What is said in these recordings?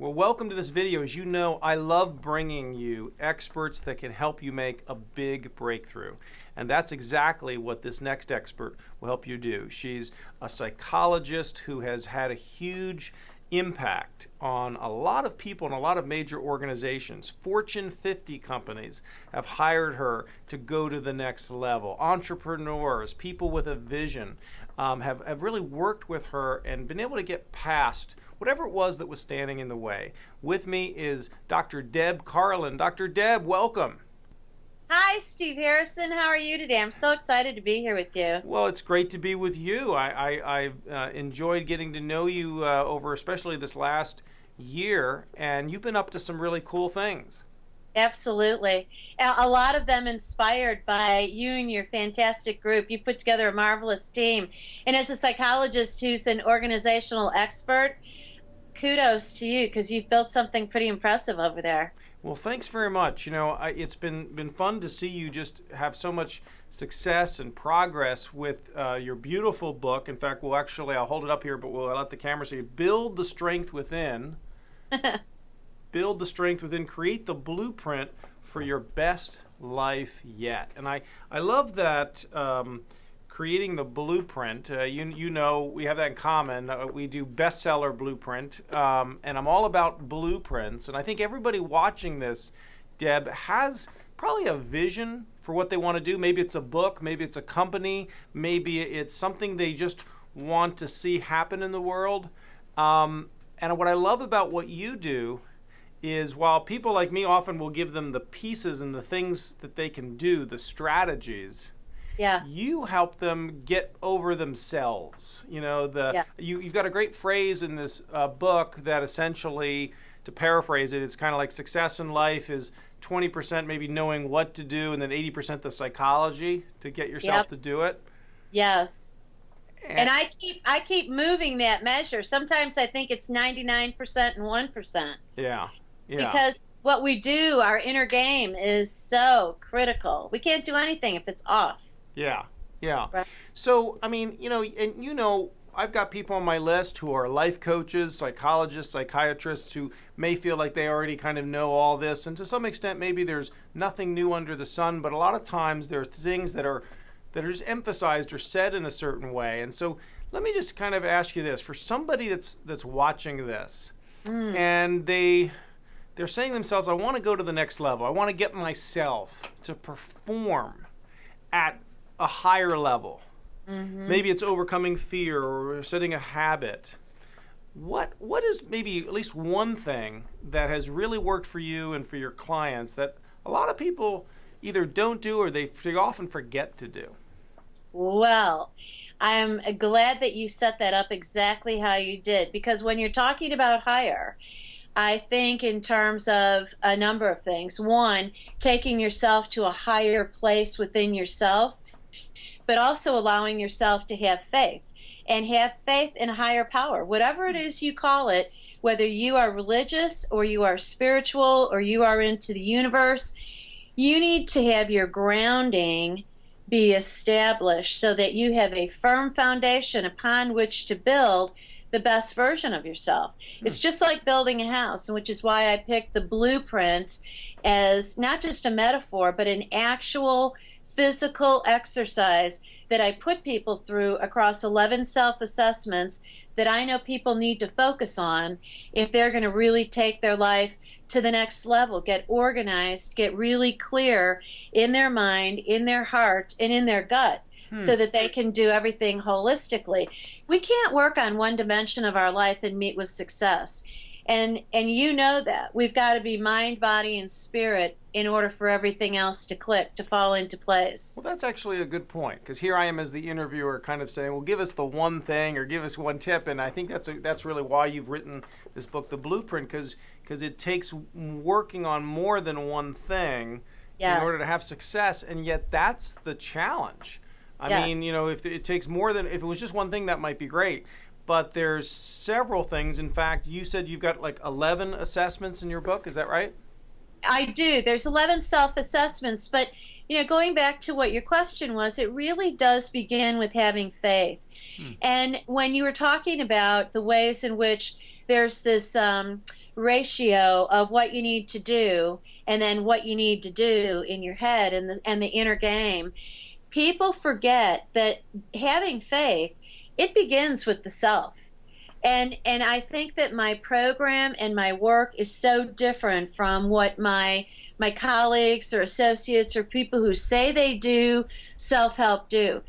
Well, welcome to this video. As you know, I love bringing you experts that can help you make a big breakthrough. And that's exactly what this next expert will help you do. She's a psychologist who has had a huge impact on a lot of people in a lot of major organizations. Fortune 50 companies have hired her to go to the next level. Entrepreneurs, people with a vision, have really worked with her and been able to get past whatever it was that was standing in the way. With me is Dr. Deb Carlin. Dr. Deb, welcome. Hi, Steve Harrison. How are you today? I'm so excited to be here with you. Well, it's great to be with you. I've enjoyed getting to know you over especially this last year, and you've been up to some really cool things. Absolutely. A lot of them inspired by you and your fantastic group. You put together a marvelous team. And as a psychologist who's an organizational expert, kudos to you because you've built something pretty impressive over there. Well, thanks very much. You know, it's been fun to see you just have so much success and progress with your beautiful book. In fact, I'll hold it up here, but we'll let the camera see it. Build the Strength Within. Build the Strength Within. Create the blueprint for your best life yet. And I love that creating the blueprint. You know, we have that in common. We do bestseller blueprint, and I'm all about blueprints. And I think everybody watching this, Deb, has probably a vision for what they want to do. Maybe it's a book, maybe it's a company, maybe it's something they just want to see happen in the world. And what I love about what you do is while people like me often will give them the pieces and the things that they can do, the strategies, you help them get over themselves. You know, you've got a great phrase in this book that essentially, to paraphrase it, it's kind of like success in life is 20% maybe knowing what to do and then 80% the psychology to get yourself to do it. Yes. And I keep moving that measure. Sometimes I think it's 99% and 1%. Yeah. Because what we do, our inner game, is so critical. We can't do anything if it's off. Yeah. Right. So, I mean, I've got people on my list who are life coaches, psychologists, psychiatrists who may feel like they already kind of know all this. And to some extent, maybe there's nothing new under the sun. But a lot of times there are things that are just emphasized or said in a certain way. And so let me just kind of ask you this. For somebody that's watching this and they're saying to themselves, I want to go to the next level. I want to get myself to perform at a higher level. Mm-hmm. Maybe it's overcoming fear or setting a habit. What is maybe at least one thing that has really worked for you and for your clients that a lot of people either don't do or they often forget to do? Well, I'm glad that you set that up exactly how you did, because when you're talking about higher, I think in terms of a number of things. One, taking yourself to a higher place within yourself, but also allowing yourself to have faith and have faith in higher power, whatever it is you call it, whether you are religious or you are spiritual or you are into the universe. You need to have your grounding be established so that you have a firm foundation upon which to build the best version of yourself. It's just like building a house, which is why I picked the blueprint as not just a metaphor, but an actual physical exercise that I put people through across 11 self-assessments that I know people need to focus on if they're going to really take their life to the next level, get organized, get really clear in their mind, in their heart, and in their gut, so that they can do everything holistically. We can't work on one dimension of our life and meet with success. And you know that. We've got to be mind, body, and spirit in order for everything else to click, to fall into place. Well, that's actually a good point, because here I am as the interviewer kind of saying, well, give us the one thing or give us one tip. And I think that's really why you've written this book, The Blueprint, because it takes working on more than one thing in order to have success. And yet that's the challenge. I mean, if it takes more than, if it was just one thing, that might be great. But there's several things. In fact, you said you've got like 11 assessments in your book. Is that right? I do. There's 11 self-assessments. But, going back to what your question was, it really does begin with having faith. And when you were talking about the ways in which there's this ratio of what you need to do and then what you need to do in your head and the inner game, people forget that having faith, it begins with the self. And I think that my program and my work is so different from what my colleagues or associates or people who say they do self-help do.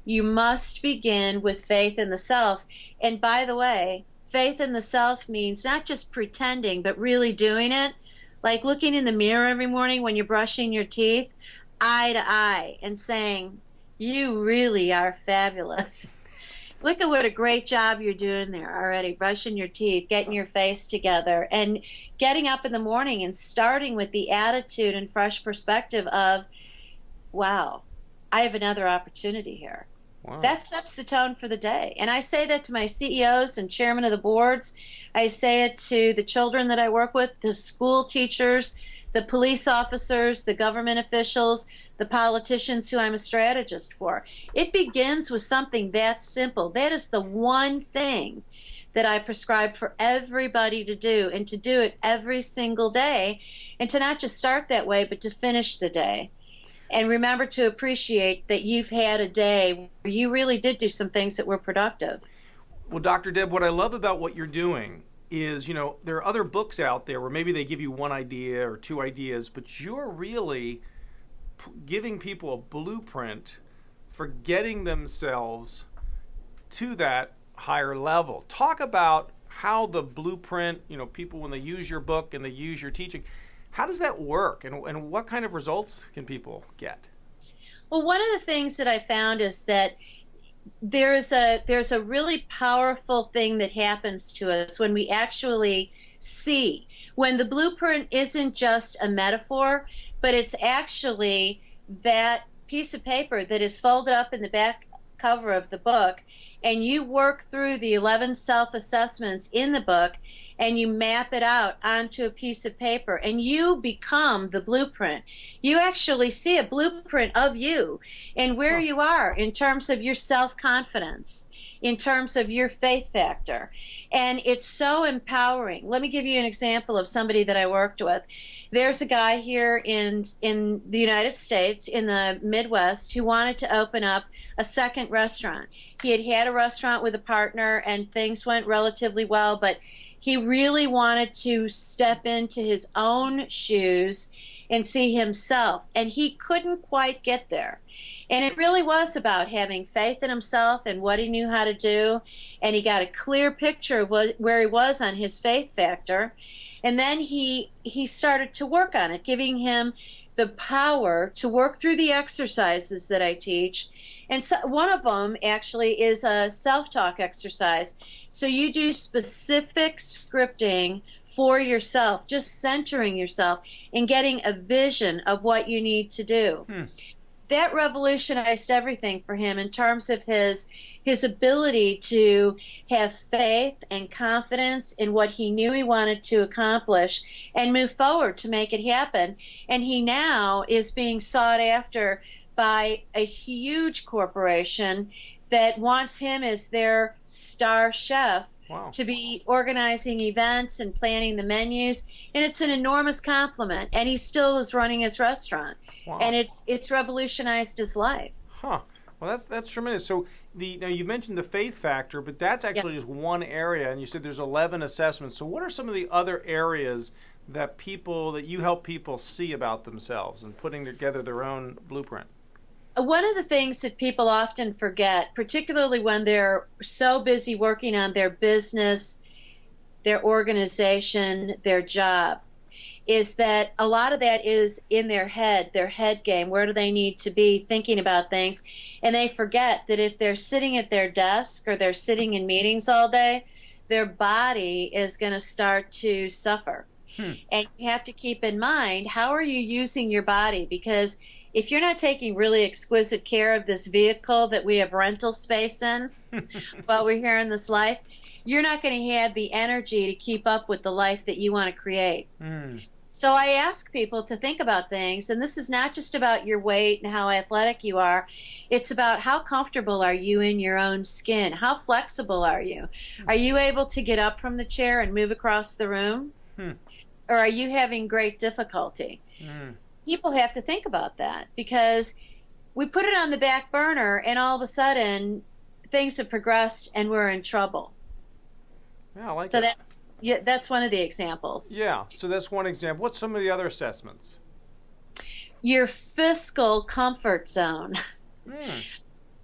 You must begin with faith in the self. And by the way, faith in the self means not just pretending, but really doing it. Like looking in the mirror every morning when you're brushing your teeth, eye to eye, and saying, "You really are fabulous. Look at what a great job you're doing there already, brushing your teeth, getting your face together, and getting up in the morning and starting with the attitude and fresh perspective of, wow, I have another opportunity here." Wow. That sets the tone for the day. And I say that to my CEOs and chairmen of the boards. I say it to the children that I work with, the school teachers, the police officers, the government officials, the politicians who I'm a strategist for. It begins with something that simple. That is the one thing that I prescribe for everybody to do, and to do it every single day, and to not just start that way, but to finish the day. And remember to appreciate that you've had a day where you really did do some things that were productive. Well, Dr. Deb, what I love about what you're doing is, there are other books out there where maybe they give you one idea or two ideas, but you're really giving people a blueprint for getting themselves to that higher level. Talk about how the blueprint, people, when they use your book and they use your teaching, how does that work, and what kind of results can people get? Well, one of the things that I found is that there's a really powerful thing that happens to us when we actually see, when the blueprint isn't just a metaphor, but it's actually that piece of paper that is folded up in the back cover of the book, and you work through the 11 self-assessments in the book, and you map it out onto a piece of paper, and you become the blueprint. You actually see a blueprint of you and where you are in terms of your self-confidence, in terms of your faith factor. And it's so empowering. Let me give you an example of somebody that I worked with. There's a guy here in the United States, in the Midwest, who wanted to open up a second restaurant. He had a restaurant with a partner, and things went relatively well, but he really wanted to step into his own shoes and see himself, and he couldn't quite get there. And it really was about having faith in himself and what he knew how to do, and he got a clear picture of where he was on his faith factor, and then he started to work on it, giving him the power to work through the exercises that I teach. And so one of them actually is a self-talk exercise. So you do specific scripting for yourself, just centering yourself and getting a vision of what you need to do. That revolutionized everything for him in terms of his ability to have faith and confidence in what he knew he wanted to accomplish and move forward to make it happen. And he now is being sought after by a huge corporation that wants him as their star chef. Wow. To be organizing events and planning the menus, and it's an enormous compliment. And he still is running his restaurant. Wow. And it's revolutionized his life. Huh. Well, that's tremendous. So now you mentioned the faith factor, but that's actually just one area, and you said there's 11 assessments. So what are some of the other areas that you help people see about themselves and putting together their own blueprint? One of the things that people often forget, particularly when they're so busy working on their business, their organization, their job, is that a lot of that is in their head game. Where do they need to be thinking about things? And they forget that if they're sitting at their desk or they're sitting in meetings all day, their body is going to start to suffer. And you have to keep in mind, how are you using your body? Because if you're not taking really exquisite care of this vehicle that we have rental space in while we're here in this life, you're not going to have the energy to keep up with the life that you want to create. So I ask people to think about things, and this is not just about your weight and how athletic you are. It's about how comfortable are you in your own skin? How flexible are you? Are you able to get up from the chair and move across the room? Or are you having great difficulty? People have to think about that because we put it on the back burner and all of a sudden things have progressed and we're in trouble. Yeah, I like So it. that's one of the examples. Yeah, so that's one example. What's some of the other assessments? Your fiscal comfort zone. Hmm.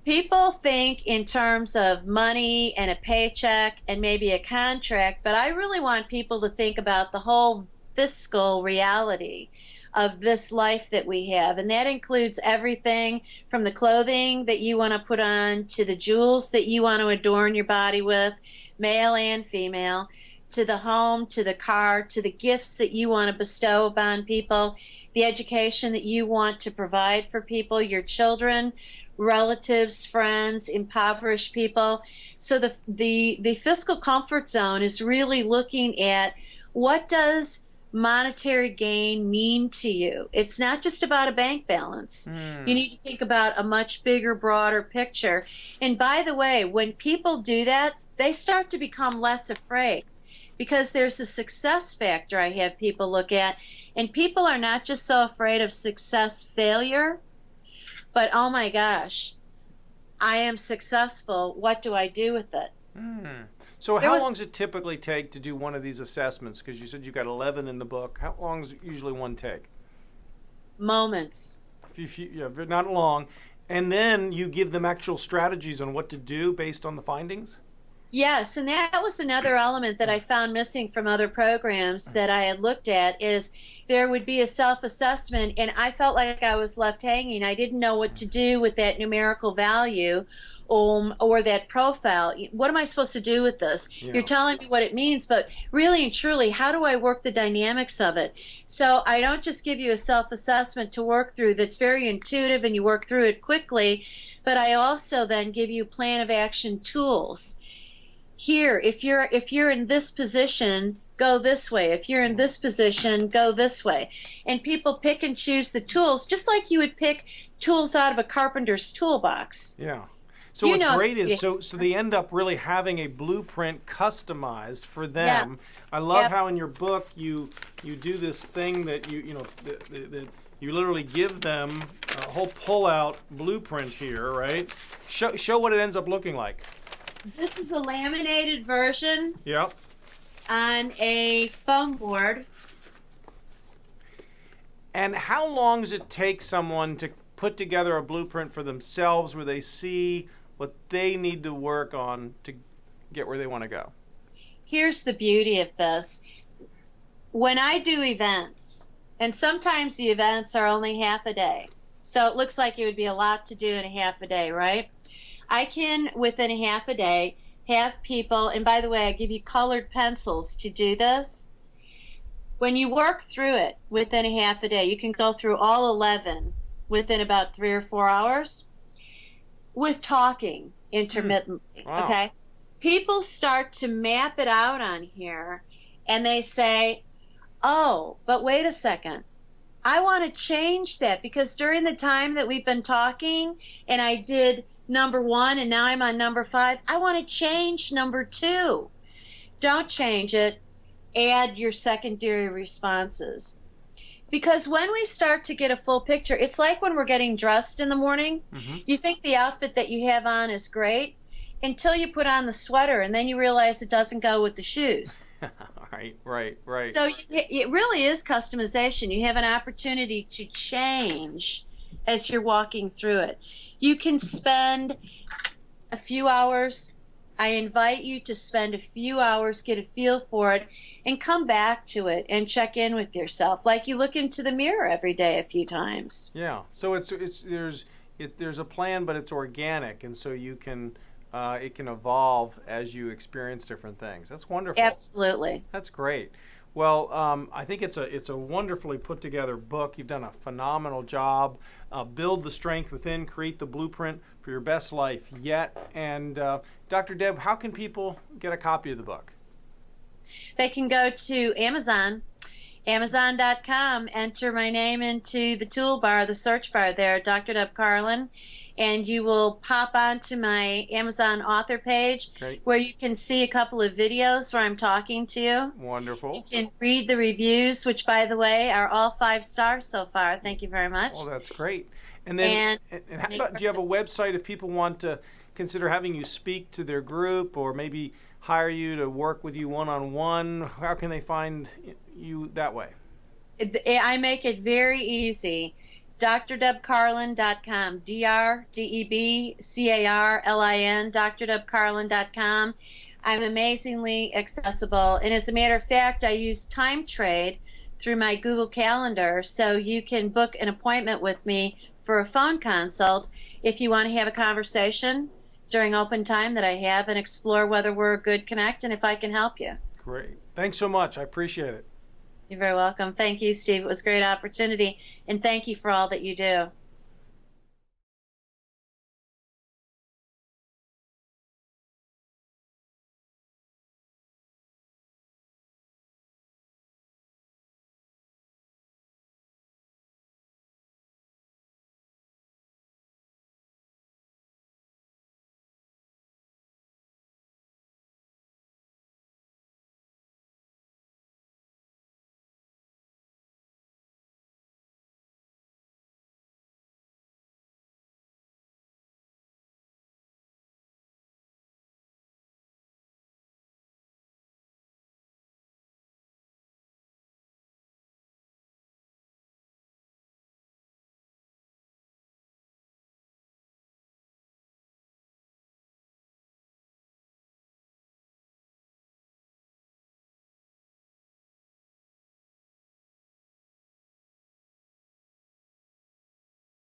People think in terms of money and a paycheck and maybe a contract, but I really want people to think about the whole fiscal reality of this life that we have. And that includes everything from the clothing that you want to put on to the jewels that you want to adorn your body with, male and female, to the home, to the car, to the gifts that you want to bestow upon people, the education that you want to provide for people, your children, relatives, friends, impoverished people. So the fiscal comfort zone is really looking at what does monetary gain mean to you. It's not just about a bank balance. You need to think about a much bigger, broader picture. And by the way, when people do that, they start to become less afraid because there's a success factor I have people look at. And people are not just so afraid of success failure, but oh my gosh, I am successful. What do I do with it? So how long does it typically take to do one of these assessments? Because you said you've got 11 in the book. How long does usually one take? Moments. Yeah, not long. And then you give them actual strategies on what to do based on the findings? Yes, and that was another element that I found missing from other programs that I had looked at is there would be a self-assessment and I felt like I was left hanging. I didn't know what to do with that numerical value or that profile. What am I supposed to do with this? Yeah. You're telling me what it means, but really and truly, how do I work the dynamics of it? So I don't just give you a self-assessment to work through that's very intuitive and you work through it quickly, but I also then give you plan of action tools. Here, if you're in this position, go this way. If you're in this position, go this way. And people pick and choose the tools just like you would pick tools out of a carpenter's toolbox. Yeah. So what's great is so they end up really having a blueprint customized for them. Yes. I love how in your book you do this thing that that you literally give them a whole pull-out blueprint here, right? Show what it ends up looking like. This is a laminated version Yep. on a foam board. And how long does it take someone to put together a blueprint for themselves where they see what they need to work on to get where they want to go? Here's the beauty of this. When I do events, and sometimes the events are only half a day, so it looks like it would be a lot to do in a half a day, right? I can, within a half a day, have people, and by the way, I give you colored pencils to do this. When you work through it within a half a day, you can go through all 11 within about 3 or 4 hours with talking intermittently, Wow. okay? People start to map it out on here, and they say, oh, but wait a second. I want to change that because during the time that we've been talking and I did number 1 and now I'm on number 5, I want to change number 2. Don't change it. Add your secondary responses. Because when we start to get a full picture, it's like when we're getting dressed in the morning. You think the outfit that you have on is great until you put on the sweater and then you realize it doesn't go with the shoes. Right. So it really is customization. You have an opportunity to change as you're walking through it. You can spend a few hours. I invite you to spend a few hours, get a feel for it, and come back to it and check in with yourself like you look into the mirror every day a few times. Yeah. So there's a plan, but it's organic, and so you can it can evolve as you experience different things. That's wonderful. Absolutely. That's great. Well, I think it's a wonderfully put together book. You've done a phenomenal job. Build the strength within, create the blueprint for your best life yet. And Dr. Deb, how can people get a copy of the book? They can go to Amazon, Amazon.com, enter my name into the toolbar, the search bar there, Dr. Deb Carlin, and you will pop onto my Amazon author page Great. where you can see a couple of videos where I'm talking to you. Wonderful. You can read the reviews, which, by the way, are all 5 stars so far. Thank you very much. Well, that's great. And then, and how about, do you have a website if people want to consider having you speak to their group or maybe hire you to work with you one-on-one? How can they find you that way? I make it very easy. drdebcarlin.com, DRDEBCARLIN, drdebcarlin.com. I'm amazingly accessible. And as a matter of fact, I use Time Trade through my Google Calendar, so you can book an appointment with me for a phone consult if you want to have a conversation during open time that I have and explore whether we're a good connect and if I can help you. Great. Thanks so much. I appreciate it. You're very welcome. Thank you, Steve. It was a great opportunity, and thank you for all that you do.